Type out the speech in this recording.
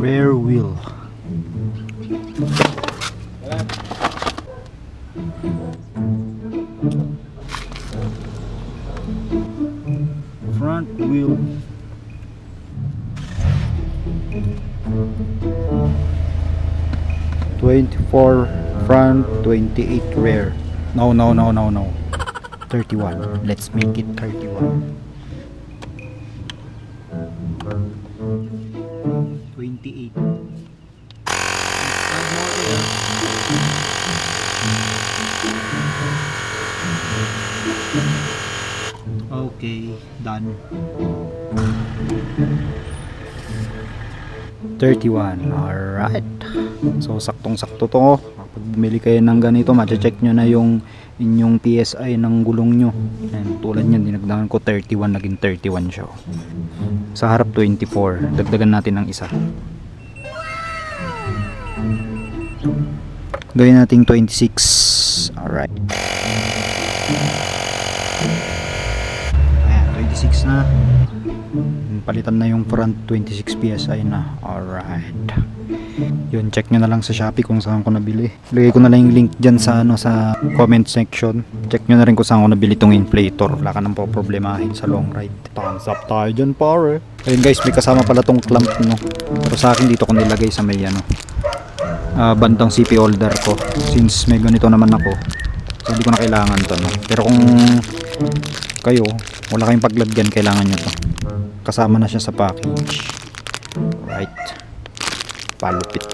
Rear wheel. Front wheel. "24 front, 28 rear." No. 31. Let's make it 31. 28. Okay, done. 31. Alright. So saktong-sakto to. Kapag bumili kayo ng ganito, ma-check nyo na yung inyong PSI ng gulong nyo. Ayan, tulad nyan, dinagdagan ko 31, naging 31 siya. Sa harap 24. Dagdagan natin ng isa. Gawin natin 26. Alright. Ayan, 26 na. Palitan na yung front, 26 PSI na. Alright. Yun, check nyo na lang sa Shopee kung saan ko nabili. Lagay ko na lang yung link dyan sa, sa comment section. Check nyo na rin kung saan ko nabili tong inflator. Wala ka nang problemahin sa long ride. Thumbs up tayo dyan, pare. Ayun guys, may kasama pala tong clamp, no. Pero sa akin dito ko nilagay sa may bandang CP holder ko. Since may ganito naman ako, so hindi ko na kailangan to, no. Pero kung kayo, wala kayong paglagyan, kailangan nyo to. Kasama na siya sa package. Right. Palupit.